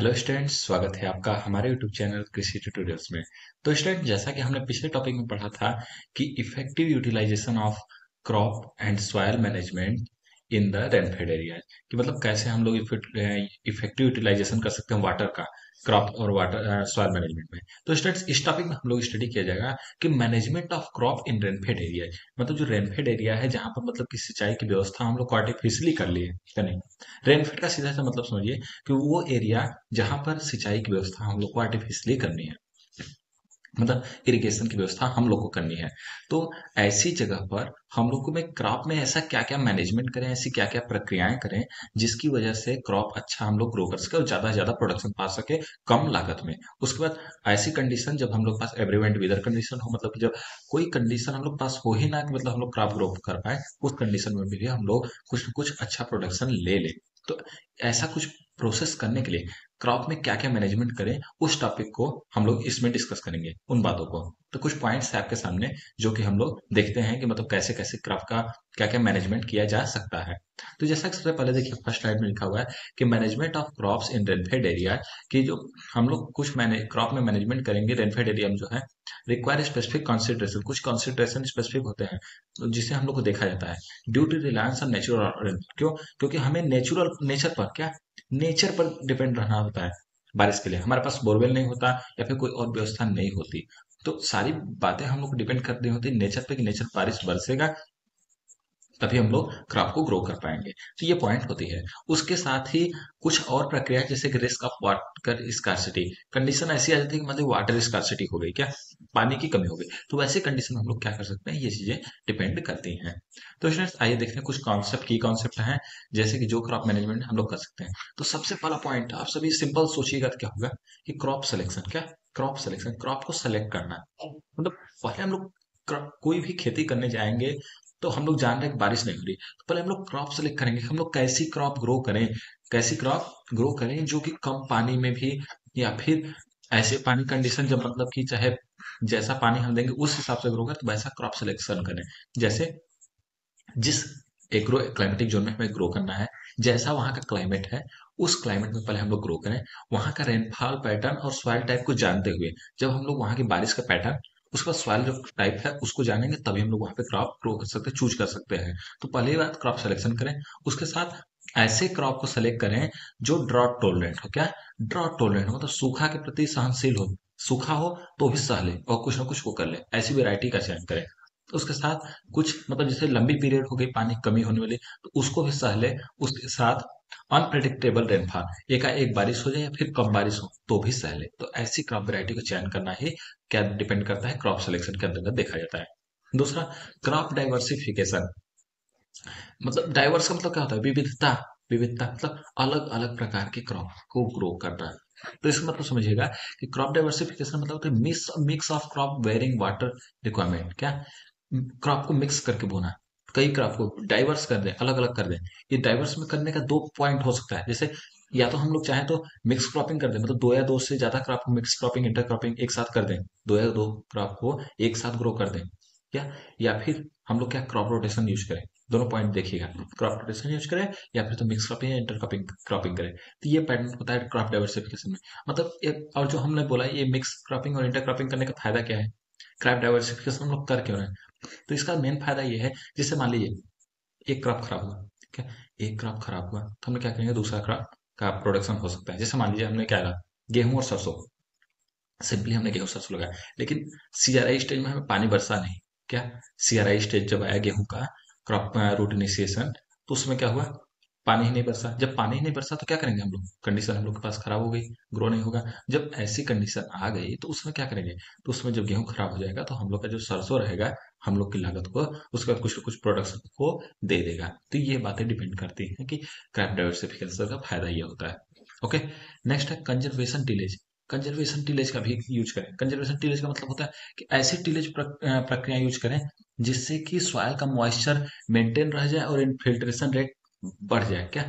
Hello students, स्वागत है आपका हमारे यूट्यूब चैनल कृषि ट्यूटोरियल्स में। तो स्टूडेंट, जैसा कि हमने पिछले टॉपिक में पढ़ा था कि effective utilization of crop and soil management in the rainfed area, कि मतलब कैसे हम लोग इफेक्टिव यूटिलाइजेशन कर सकते हैं वाटर का क्रॉप और वाटर सॉइल मैनेजमेंट में। तो स्टूडेंट्स, इस टॉपिक में हम लोग स्टडी किया जाएगा कि management of crop in rainfed area, मतलब जो रेनफेड एरिया है जहां पर मतलब कि सिंचाई की व्यवस्था हम लोग को आर्टिफिशियली कर लिए करें। रेनफेड का सीधा सा मतलब समझिए कि वो एरिया जहां पर सिंचाई की व्यवस्था हम लोग को आर्टिफिशियली करनी है, मतलब इरिगेशन की व्यवस्था हम लोग को करनी है। तो ऐसी जगह पर हम लोग को में क्रॉप में ऐसा क्या क्या मैनेजमेंट करें, ऐसी क्या क्या प्रक्रियाएं करें जिसकी वजह से क्रॉप अच्छा हम लोग ग्रो कर सके और ज्यादा से ज्यादा प्रोडक्शन पा सके कम लागत में। उसके बाद ऐसी कंडीशन जब हम लोग पास एवरीवेंट वेदर कंडीशन हो, मतलब कि जब कोई कंडीशन हम लोग पास हो ही ना कि मतलब हम लोग क्रॉप ग्रो कर पाए, उस कंडीशन में भी हम लोग कुछ न कुछ अच्छा प्रोडक्शन ले ले। तो ऐसा कुछ प्रोसेस करने के लिए क्रॉप में क्या क्या मैनेजमेंट करें, उस टॉपिक को हम लोग इसमें डिस्कस करेंगे, उन बातों को। तो कुछ पॉइंट्स है आपके सामने जो कि हम लोग देखते हैं कि मतलब कैसे कैसे क्रॉप का क्या क्या मैनेजमेंट किया जा सकता है। तो जैसा कि सबसे पहले देखिए, फर्स्ट स्लाइड में लिखा हुआ है कि management of crops in rainfed area, कि जो हम लोग कुछ क्रॉप में मैनेजमेंट करेंगे रेनफेड एरिया में जो है, रिक्वायर स्पेसिफिक कॉन्सिडरेशन, कुछ कॉन्सिडरेशन स्पेसिफिक होते हैं तो जिसे हम लोग को देखा जाता है due to reliance on natural. क्यों? क्योंकि हमें नेचर पर क्या, नेचर पर डिपेंड रहना होता है। बारिश के लिए हमारे पास बोरवेल नहीं होता या फिर कोई और व्यवस्था नहीं होती, तो सारी बातें हम लोग को डिपेंड करनी होती है नेचर पे कि नेचर बारिश बरसेगा तभी हम लोग क्रॉप को ग्रो कर पाएंगे। तो ये पॉइंट होती है। उसके साथ ही कुछ और प्रक्रिया जैसे कि risk of water scarcity, condition ऐसी आ जाती है कि मतलब वाटर स्कार्सिटी हो गई, क्या पानी की कमी हो गई, तो वैसे कंडीशन में हम लोग क्या कर सकते हैं, ये चीजें डिपेंड करती हैं। तो स्टूडेंट्स, आइए देखते हैं कुछ कॉन्सेप्ट, की कॉन्सेप्ट हैं जैसे कि जो क्रॉप मैनेजमेंट हम लोग कर सकते हैं। तो सबसे पहला पॉइंट आप सभी सिंपल सोचिएगा तो क्या होगा कि क्रॉप सिलेक्शन। क्या? क्रॉप सिलेक्शन, क्रॉप को सेलेक्ट करना। मतलब पहले हम लोग कोई भी खेती करने जाएंगे तो हम लोग जान रहे हैं कि बारिश नहीं हो रही, तो पहले हम लोग क्रॉप सेलेक्ट करेंगे, हम लोग कैसी क्रॉप ग्रो करें, कैसी क्रॉप ग्रो करें जो कि कम पानी में भी, या फिर ऐसे पानी कंडीशन जब मतलब कि चाहे जैसा पानी हम देंगे उस हिसाब से ग्रो करें, तो वैसा क्रॉप सिलेक्शन करें। जैसे जिस एग्रो क्लाइमेटिक जोन में हमें ग्रो करना है, जैसा वहां का क्लाइमेट है, उस क्लाइमेट में पहले हम लोग ग्रो करें। वहां का रेनफॉल पैटर्न और सॉइल टाइप को जानते हुए, जब हम लोग वहां की बारिश का पैटर्न, उसके बाद सॉइल जो टाइप है उसको जानेंगे, तभी हम लोग वहां पे क्रॉप ग्रो कर सकते हैं, चूज कर सकते हैं। तो पहली बात क्रॉप सिलेक्शन करें। उसके साथ ऐसे क्रॉप को सेलेक्ट करें जो ड्रॉट टोलरेंट हो। क्या? ड्रॉट टोलरेंट हो मतलब सूखा के प्रति सहनशील हो, सूखा हो तो भी सह ले और कुछ ना कुछ वो कर ले, ऐसी वेराइटी का चयन करें। उसके साथ कुछ मतलब जैसे लंबी पीरियड हो गई पानी की कमी होने वाली, तो उसको भी सह ले। उसके साथ अनप्रिडिक्टेबल रेनफॉल, एकाएक बारिश हो जाए या फिर कम बारिश हो तो भी सह ले। तो ऐसी क्रॉप वैरायटी का चयन करना ही क्या डिपेंड करता है, क्रॉप सिलेक्शन के अंतर्गत देखा जाता है। दूसरा, क्रॉप डाइवर्सिफिकेशन। मतलब डाइवर्स का मतलब क्या होता है, विविधता। विविधता मतलब अलग अलग प्रकार के क्रॉप को ग्रो करना। तो इसका मतलब समझिएगा कि क्रॉप डाइवर्सिफिकेशन मतलब होता है mix mix of crop wearing water requirement. क्या? क्रॉप को मिक्स करके बोना, कई क्रॉप को डाइवर्स कर दें, अलग अलग कर दें। ये डाइवर्स में करने का दो पॉइंट हो सकता है, जैसे या तो हम लोग चाहें तो मिक्स क्रॉपिंग कर दें, मतलब दो या दो से ज्यादा क्रॉप को मिक्स क्रॉपिंग इंटर क्रॉपिंग एक साथ कर दें, दो या दो क्रॉप को एक साथ ग्रो कर दें। क्या? या फिर हम लोग क्या क्रॉप रोटेशन यूज करें। दोनों पॉइंट देखिएगा, क्रॉप रोटेशन यूज करें या फिर तो मिक्स क्रॉपिंग या इंटर क्रॉपिंग क्रॉपिंग करें। तो ये पैटर्न होता है क्रॉप डाइवर्सिफिकेशन में। मतलब एक और जो हमने बोला ये मिक्स क्रॉपिंग और इंटर क्रॉपिंग करने का फायदा क्या है, क्रॉप डाइवर्सिफिकेशन हम लोग कर क्यों रहे हैं। तो इसका मेन फायदा ये है, जैसे मान लीजिए एक क्रॉप खराब हुआ, ठीक है, एक क्रॉप खराब हुआ तो हम लोग क्या करेंगे, दूसरा क्रॉप का प्रोडक्शन हो सकता है। जैसे मान लीजिए हमने क्या कहा, गेहूं और सरसों, सिंपली हमने गेहूं सरसों लगाया, लेकिन सीआरआई स्टेज में हमें पानी बरसा नहीं। क्या? सीआरआई स्टेज जब आया गेहूं का, क्रॉप रूट इनिशिएशन, तो उसमें क्या हुआ, पानी ही नहीं बरसा। जब पानी ही नहीं बरसा तो क्या करेंगे हम लोग, कंडीशन हम लोग के पास खराब हो गई, ग्रो नहीं होगा। जब ऐसी कंडीशन आ गई तो उसमें क्या करेंगे, तो उसमें जब गेहूं खराब हो जाएगा तो हम लोग का जो सरसों रहेगा, हम लोग की लागत को, उसका कुछ न कुछ प्रोडक्शन को दे देगा। तो ये बातें डिपेंड करती हैं कि क्रॉप डाइवर्सिफिकेशन का फायदा ये होता है। ओके। नेक्स्ट है कंजर्वेशन टिलेज। कंजर्वेशन टिलेज का भी यूज करें। कंजर्वेशन टिलेज का मतलब होता है कि ऐसी टिलेज प्रक्रिया यूज करें जिससे कि सॉइल का मॉइस्चर मेंटेन रह जाए और इनफिल्ट्रेशन रेट बढ़ जाए। क्या?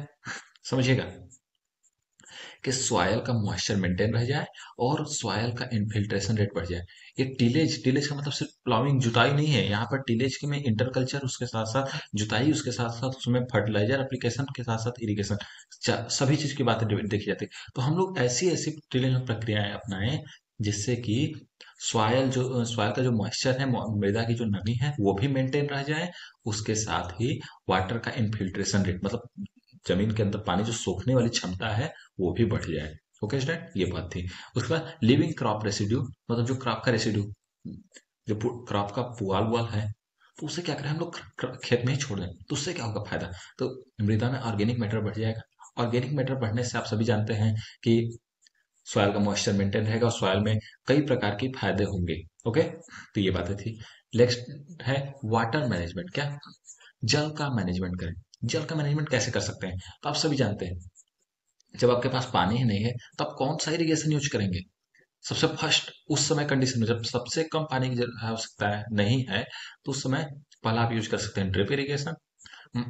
समझिएगा कि सॉयल का मॉइस्चर मेंटेन रह जाए और सॉयल का इनफिल्ट्रेशन रेट बढ़ जाए। ये टिलेज टिलेज का मतलब सिर्फ प्लाविंग जुताई नहीं है, यहाँ पर टिलेज के में इंटरकल्चर, उसके साथ साथ जुताई, उसके साथ साथ उसमें फर्टिलाइजर एप्लीकेशन के साथ साथ इरिगेशन, सभी चीज की बातें देखी जाती है। तो हम लोग ऐसी ऐसी टिलेज में प्रक्रियाएं अपनाएं जिससे कि सॉयल का जो मॉइस्चर है, मृदा की जो नमी है, वो भी मेंटेन रह जाए। उसके साथ ही वाटर का इनफिल्ट्रेशन रेट, मतलब जमीन के अंदर पानी जो सोखने वाली क्षमता है, वो भी बढ़ जाए। ओके स्टूडेंट, ये बात थी। उसके बाद लिविंग क्रॉप रेसिड्यू, मतलब जो क्रॉप का रेसिड्यू, जो क्रॉप का पुआल वुआल है, तो उसे क्या करें हम लोग, खेत में ही छोड़ दें, तो उससे क्या होगा फायदा, तो मृदा में ऑर्गेनिक मैटर बढ़ जाएगा। ऑर्गेनिक मैटर बढ़ने से आप सभी जानते हैं कि सॉइल का मॉइस्चर मेंटेन रहेगा और सॉइल में कई प्रकार के फायदे होंगे। ओके, तो ये बातें थी। नेक्स्ट है वाटर मैनेजमेंट। क्या, जल का मैनेजमेंट करें। जल का मैनेजमेंट कैसे कर सकते हैं, तो आप सभी जानते हैं, जब आपके पास पानी ही नहीं है तो आप कौन सा इरिगेशन यूज करेंगे। सबसे फर्स्ट उस समय कंडीशन में, जब सबसे कम पानी की आवश्यकता है नहीं है, तो उस समय पहला आप यूज कर सकते हैं drip irrigation,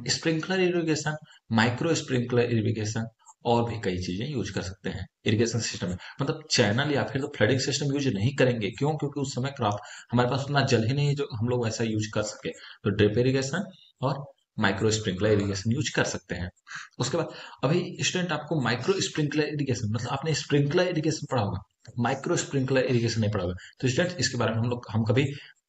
sprinkler irrigation, micro sprinkler irrigation, और भी कई चीजें यूज कर सकते हैं इरिगेशन सिस्टम में। मतलब चैनल या फिर तो फ्लडिंग सिस्टम यूज नहीं करेंगे, क्यों, क्योंकि उस समय क्रॉप, हमारे पास उतना जल ही नहीं है जो हम लोग वैसा यूज कर सके। तो ड्रिप इरिगेशन और माइक्रो स्प्रिंकलर इरिगेशन यूज कर सकते हैं। उसके बाद अभी स्टूडेंट आपको माइक्रो स्प्रिंकलर इरिगेशन, मतलब आपने स्प्रिंकलर इरिगेशन पढ़ा होगा, माइक्रो स्प्रिंकलर इरिगेशन नहीं पढ़ा होगा। तो स्टूडेंट इसके बारे में हम कभी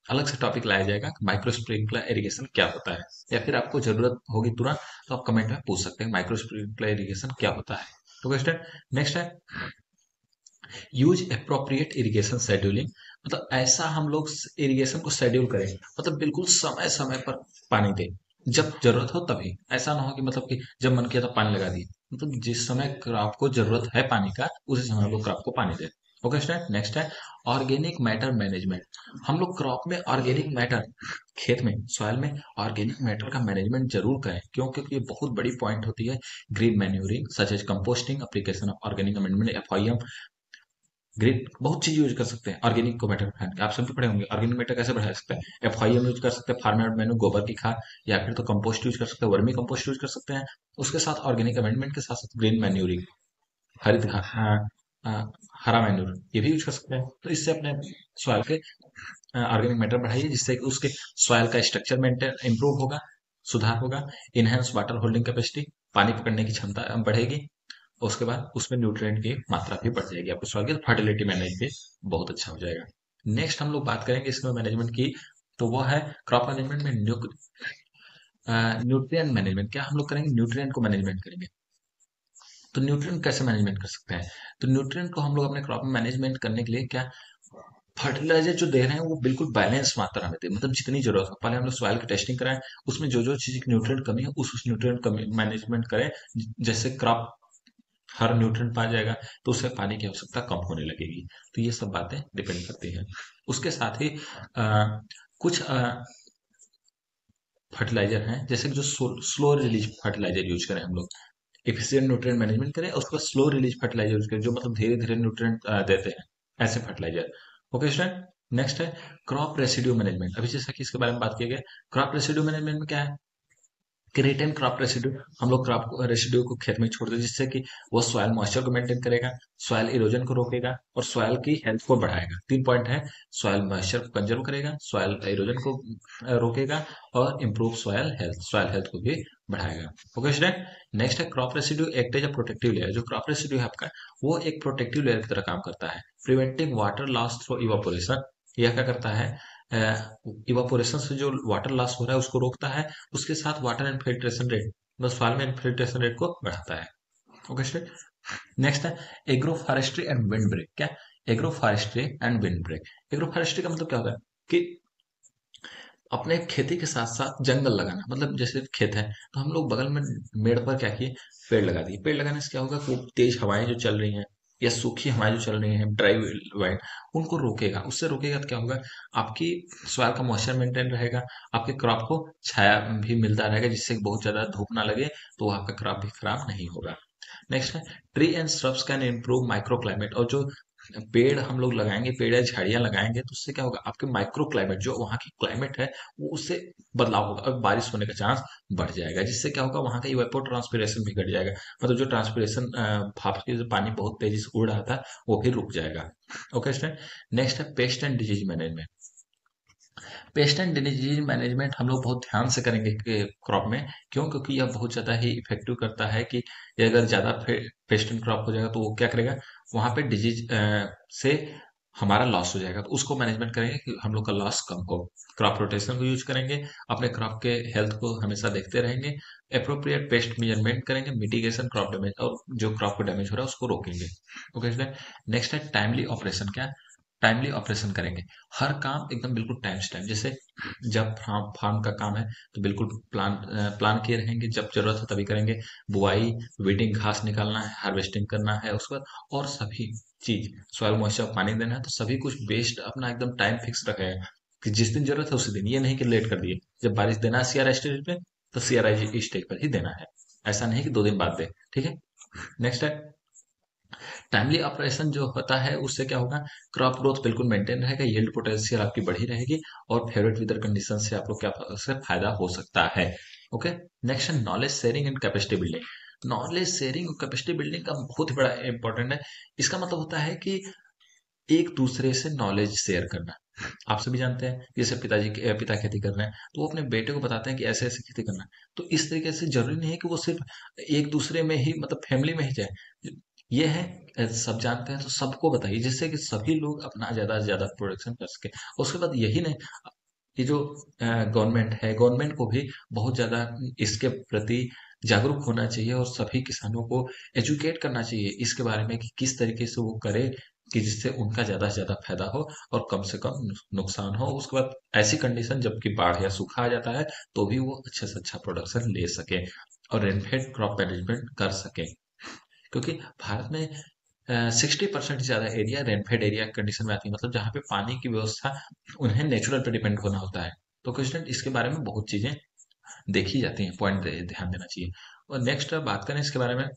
अलग से टॉपिक लाया जाएगा, माइक्रो स्प्रिंकलर इरिगेशन क्या होता है, या फिर आपको जरूरत होगी तुरंत तो आप कमेंट में पूछ सकते हैं माइक्रो स्प्रिंकलर इरिगेशन क्या होता है। तो क्वेश्चन नेक्स्ट है यूज अप्रोप्रिएट इरिगेशन शेड्यूलिंग। मतलब ऐसा हम लोग इरिगेशन को शेड्यूल करें, मतलब बिल्कुल समय समय पर पानी दें, जब जरूरत हो तभी। ऐसा ना हो कि मतलब कि जब मन किया तब पानी लगा दिए, मतलब जिस समय क्रॉप को जरूरत है पानी का, उसी समय हम लोग क्रॉप को पानी दें। ओके स्टूडेंट, नेक्स्ट है ऑर्गेनिक मैटर मैनेजमेंट। हम लोग क्रॉप में ऑर्गेनिक मैटर, खेत में सॉइल में ऑर्गेनिक मैटर का मैनेजमेंट जरूर करें। क्यों, क्योंकि ये बहुत बड़ी पॉइंट होती है। Green manuring such as composting, application of organic amendment, FIM, great, बहुत चीज यूज कर सकते हैं ऑर्गेनिक को मैटर बढ़ाने के। आप सभी पढ़े होंगे ऑर्गेनिक मैटर कैसे बढ़ा सकते हैं। एफआईएम यूज कर सकते हैं, फार्म यार्ड मैन्यूर, गोबर की खाद, या फिर तो कंपोस्ट यूज कर सकते हैं, वर्मी कंपोस्ट यूज कर सकते हैं। उसके साथ ऑर्गेनिक अमेंडमेंट के साथ साथ ग्रीन मैन्यूरिंग, हरित घा- हाँ, हाँ, हरा मैन्यूर, ये भी यूज कर सकते हैं। तो इससे अपने सॉइल के ऑर्गेनिक मैटर बढ़ाइए, जिससे कि उसके सॉइल का स्ट्रक्चर मेंटेन इंप्रूव होगा, सुधार होगा। इनहेंस वाटर होल्डिंग कैपेसिटी, पानी पकड़ने की क्षमता बढ़ेगी। उसके बाद उसमें न्यूट्रिएंट की मात्रा भी बढ़ जाएगी, आपको सॉइल की फर्टिलिटी मैनेज भी बहुत अच्छा हो जाएगा। नेक्स्ट हम लोग बात करेंगे इसमें मैनेजमेंट की, तो वो है क्रॉप मैनेजमेंट में न्यूट्रिएंट मैनेजमेंट। क्या हम लोग करेंगे, न्यूट्रिएंट को मैनेजमेंट करेंगे। तो न्यूट्रिएंट कैसे मैनेजमेंट कर सकते हैं, तो न्यूट्रिएंट को हम लोग अपने क्रॉप में मैनेजमेंट करने के लिए क्या, फर्टिलाइजर जो दे रहे हैं वो बिल्कुल बैलेंस मात्रा में दे, मतलब जितनी जरूरत हो। पहले हम लोग सॉइल की टेस्टिंग कराएं, उसमें जो जो चीज की न्यूट्रिएंट कमी है उस न्यूट्रिएंट कमी मैनेजमेंट करें, जैसे क्रॉप हर न्यूट्रिएंट पा जाएगा, तो उससे पानी की आवश्यकता कम होने लगेगी। तो ये सब बातें डिपेंड करती हैं। उसके साथ ही कुछ फर्टिलाइजर हैं, जैसे कि जो स्लो रिलीज फर्टिलाइजर यूज करें हम लोग, एफिशिएंट न्यूट्रिएंट मैनेजमेंट करें, और उसके बाद स्लो रिलीज फर्टिलाइजर यूज करें, जो मतलब धीरे धीरे न्यूट्रिएंट देते हैं, ऐसे फर्टिलाइजर। ओके स्टूडेंट, नेक्स्ट है क्रॉप रेसिड्यू मैनेजमेंट। अभी जैसा कि इसके बारे में बात की गई, क्रॉप रेसिड्यू मैनेजमेंट में क्या है कि रिटेन क्रॉप रेसिड्यू, हम लोग क्रॉप रेसिड्यू को खेत में छोड़ दें, जिससे कि वो सॉइल मॉइस्चर को मेंटेन करेगा, सॉइल इरोजन को रोकेगा और सॉइल की हेल्थ को बढ़ाएगा। 3 पॉइंट है, सॉइल मॉइस्चर को कंजर्व करेगा, सॉइल इरोजन को रोकेगा, और इम्प्रूव सॉइल हेल्थ को भी बढ़ाएगा। ओके स्टूडेंट, नेक्स्ट है crop residue act as a protective layer. जो क्रॉप रेसिड्यू है आपका, वो एक प्रोटेक्टिव लेयर की तरह काम करता है, preventing water loss through evaporation. यह क्या करता है, इवापोरेशन से जो वाटर लॉस हो रहा है उसको रोकता है, उसके साथ वाटर इनफिल्ट्रेशन रेट, बस फार्म में इनफिल्ट्रेशन रेट को बढ़ाता है। ओके स्टूडेंट, नेक्स्ट है agro forestry and wind break. क्या, agro forestry and wind break. Agro forestry का मतलब क्या होता है कि अपने खेती के साथ साथ जंगल लगाना, मतलब जैसे खेत है तो हम लोग बगल में मेड़ पर क्या किए, पेड़ लगा दिए। पेड़ लगाने से क्या होगा, वो तेज हवाएं जो चल रही हैं या सूखी हवाएं जो चल रही हैं, ड्राई वाइंड, उनको रोकेगा। उससे रोकेगा तो क्या होगा, आपकी सॉइल का मॉइस्चर मेंटेन रहेगा, आपके क्रॉप को छाया भी मिलता रहेगा, जिससे बहुत ज्यादा धूप ना लगे, तो आपका क्रॉप भी खराब नहीं होगा। नेक्स्ट है tree and shrubs can improve micro climate. और जो पेड़ हम लोग लगाएंगे, पेड़ या झाड़ियां लगाएंगे तो उससे क्या होगा, आपके माइक्रो क्लाइमेट जो वहाँ की क्लाइमेट है वो उससे बदलाव होगा, अब बारिश होने का चांस बढ़ जाएगा, जिससे क्या होगा, वहाँ का इवेपोर ट्रांसपिरेशन भी घट जाएगा, मतलब जो ट्रांसपिरेशन भाप के जो पानी बहुत तेजी से उड़ रहा था वो भी रुक जाएगा। ओके स्टूडेंट, नेक्स्ट है paste and disease management. Paste and disease management हम लोग बहुत ध्यान से करेंगे क्रॉप में। क्यों? क्योंकि यह बहुत ज्यादा ही इफेक्टिव करता है कि ये अगर ज्यादा पेस्ट एंड क्रॉप हो जाएगा तो वो क्या करेगा, वहां पे डिजीज से हमारा लॉस हो जाएगा, तो उसको मैनेजमेंट करेंगे कि हम लोग का लॉस कम हो। क्रॉप रोटेशन को यूज करेंगे, अपने क्रॉप के हेल्थ को हमेशा देखते रहेंगे, अप्रोप्रिएट पेस्ट मेजरमेंट करेंगे, मिटिगेशन क्रॉप डैमेज, और जो क्रॉप को डैमेज हो रहा है उसको रोकेंगे। ओके, नेक्स्ट है टाइमली ऑपरेशन। क्या? टाइमली ऑपरेशन करेंगे, हर काम एकदम बिल्कुल टाइम से टाइम, जैसे जब फार्म फार्म का काम है तो बिल्कुल प्लान किए रहेंगे, जब जरूरत है तभी करेंगे, बुआई, वीडिंग, घास निकालना है, हार्वेस्टिंग करना है, उसके बाद और सभी चीज, सॉइल मॉइस्चर, पानी देना है, तो सभी कुछ बेस्ड अपना एकदम टाइम फिक्स रखेगा कि जिस दिन जरूरत है उसी दिन, ये नहीं कि लेट कर दिए, जब बारिश देना है सीआरआई स्टेज पे तो सीआरआई स्टेज पर ही देना है, ऐसा नहीं कि 2 दिन बाद दे। ठीक है, नेक्स्ट है टाइमली ऑपरेशन। जो होता है उससे क्या होगा, क्रॉप ग्रोथ बिल्कुल मेंटेन रहेगा, यील्ड पोटेंशियल आपकी बढ़ी रहेगी, और फेवरेट वेदर कंडीशन से आप लोग क्या से फायदा हो सकता है। ओके, नेक्स्ट है knowledge sharing and capacity building. Knowledge sharing और कैपेसिटी बिल्डिंग का बहुत ही बड़ा इंपॉर्टेंट है। इसका मतलब होता है कि एक दूसरे से नॉलेज शेयर करना। आप सभी जानते हैं, जैसे पिता खेती कर रहे हैं तो वो अपने बेटे को बताते हैं कि ऐसे ऐसे खेती करना है, तो इस तरीके से जरूरी नहीं है कि वो सिर्फ एक दूसरे में ही, मतलब फैमिली में ही जाए, ये है सब जानते हैं तो सबको बताइए, जिससे कि सभी लोग अपना ज्यादा से ज्यादा प्रोडक्शन कर सके। उसके बाद यही नहीं, ये जो गवर्नमेंट है, गवर्नमेंट को भी बहुत ज्यादा इसके प्रति जागरूक होना चाहिए, और सभी किसानों को एजुकेट करना चाहिए इसके बारे में कि किस तरीके से वो करे कि जिससे उनका ज्यादा से ज्यादा फायदा हो और कम से कम नुकसान हो। उसके बाद ऐसी कंडीशन जबकि बाढ़ या सूखा आ जाता है तो भी वो अच्छे से अच्छा प्रोडक्शन ले सके और रेनफेड क्रॉप मैनेजमेंट कर सके, क्योंकि भारत में 60% से ज्यादा एरिया रेनफेड एरिया कंडीशन में आती है, मतलब जहाँ पे पानी की व्यवस्था उन्हें नेचुरल पे डिपेंड होना होता है। तो क्वेश्चन इसके बारे में बहुत चीजें देखी जाती हैं, पॉइंट ध्यान देना चाहिए। और नेक्स्ट बात करें इसके बारे में,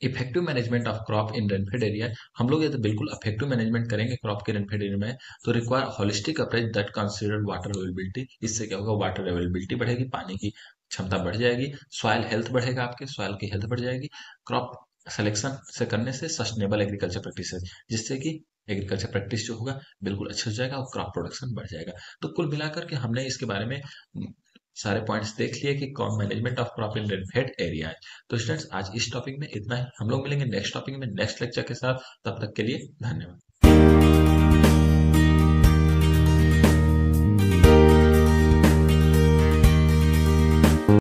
effective management of crop in rainfed area. हम लोग ये तो बिल्कुल इफेक्टिव मैनेजमेंट करेंगे क्रॉप के रेनफेड एरिया में, तो require holistic approach that consider water availability. इससे क्या होगा, वाटर अवेलेबिलिटी बढ़ेगी, पानी की क्षमता बढ़ जाएगी, सॉइल हेल्थ बढ़ेगा, आपके सॉइल की हेल्थ बढ़ जाएगी, क्रॉप सिलेक्शन से करने से सस्टेनेबल एग्रीकल्चर प्रैक्टिसेस, जिससे कि एग्रीकल्चर प्रैक्टिस जो होगा बिल्कुल अच्छा हो जाएगा और क्रॉप प्रोडक्शन बढ़ जाएगा। तो कुल मिलाकर के हमने इसके बारे में सारे पॉइंट्स देख लिए कि कौन management of crop in rainfed area है। तो स्टूडेंट्स आज इस टॉपिक में इतना ही, हम लोग मिलेंगे नेक्स्ट टॉपिक में नेक्स्ट लेक्चर के साथ, तब तक के लिए धन्यवाद।